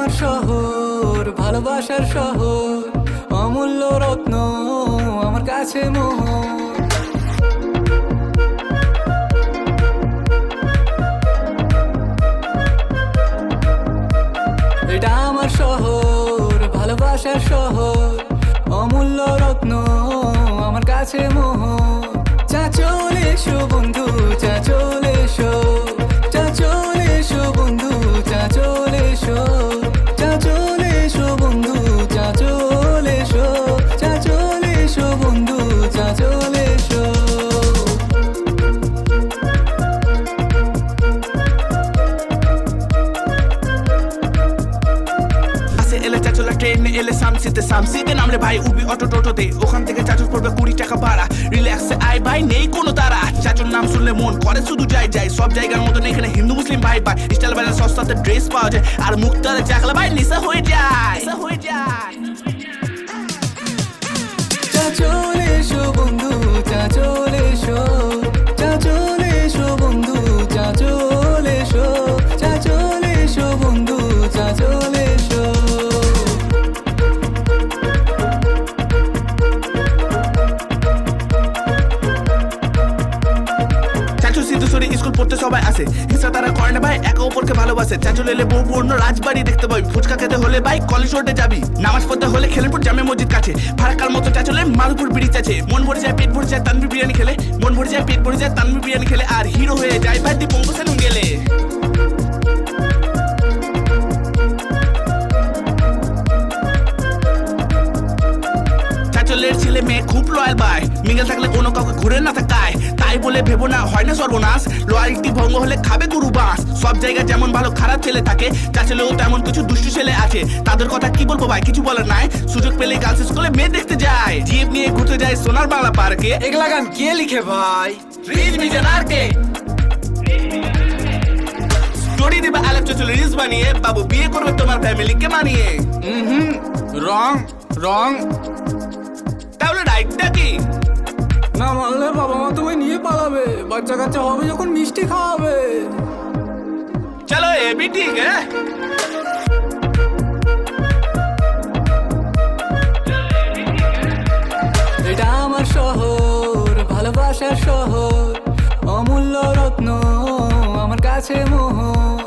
আমার শহর, ভালোবাসার শহর, অমূল্য রত্ন আমার কাছে মোহর। এটা আমার শহর, ভালোবাসার শহর, অমূল্য রত্ন আমার কাছে মোহর। চা চলে এসো বন্ধু, চা চলে এসো, চা চলে এসো বন্ধু, চা চলে এসো, চা চলে এসো বন্ধু, চা চলে এসো, চা চলে এসো বন্ধু, চা চলে এসো। এলে চাচুলা ট্রেনে এলে সামসিতে নামলে ভাই উবি অটো টোটোতে, ওখান থেকে চাচুর পড়বে 20 টাকা ভাড়া। রিল্যাক্সে আয় ভাই, নেই কোনো তারা। চাচুর নাম শুনলে মন করে শুধু যাই যাই, সব জায়গার মতন এখানে হিন্দু মুসলিম ভাই ভাই। স্টাইল বাইরে সস্তাতে ড্রেস পাওয়া যায়, আর মুক্তারে চাকলা ভাই নিশা হয়ে যায়, নিশা হয়ে যায়। চা চলে এসো বন্ধু, চা চলে এসো, চা চলে এসো বন্ধু, চা চলে এসো, চা চলে এসো বন্ধু, চা চলে এসো। চাচু সিদ্ধেশ্বরী স্কুল পড়তে সবাই আসে, হিংসা তারা করে না ভাই, একে অপরকে ভালোবাসে। চাচু লেলে বউ পূর্ণ রাজবাড়ি দেখতে পাবি, ফুচকা খেতে হলে ভাই কলেজ রোডে যাবি, নামাজ পড়তে হলে খেলেপুর জামে মসজিদ কাছে। ফারাক্কার মতো চাচুলে মারুপুর ব্রিজ আছে। মন ভরে যায় পেট ভরে যায় তানভীর বিরিয়ানি খেলে, মন ভরে যায় পেট ভরে যায় তানভীর বিরিয়ানি খেলে, আর হিরো হয়ে যায় ভাই দীপঙ্ক সেলুন গেলে। চাচলের ছেলে মেয়ে খুব লয়াল ভাই, মিঙ্গেল থাকলে কোনো কাউকে ঘুরে না থাকায়, তাই বলে ভেবো না হয় না সর্বনাশ। লয়ালিটি ভঙ্গ হলে খাবে গরু বাস। সব জায়গায় যেমন ভালো খারাপ ছেলে থাকে, চাচলেও তেমন কিছু দুষ্টু ছেলে আছে। তাদের কথা কি বলবো ভাই, কিছু বলার নাই। সুযোগ পেলে গার্লস স্কুলে মেয়ে দেখতে যায়, জিপ নিয়ে ঘুরতে যায় সোনার বাংলা পার্কে। এগুলা গান কে লিখে ভাই? রিজ মিজান আর কে স্টোরি দিবে আলেপ চচলে রিজ বানিয়ে, বাবু বিয়ে করবে তোমার ফ্যামিলিকে মানিয়ে। রং রং তাহলে রাইটটা কি? না মানলে বাবা মা তোমায় নিয়ে পালাবে, বাচ্চা কাচ্চা হবে যখন মিষ্টি খাওয়াবে। চলো এ ভি ঠিক হ্যাঁ। এটা আমার শহর, ভালোবাসার শহর, অমূল্য রত্ন আমার কাছে মোহর।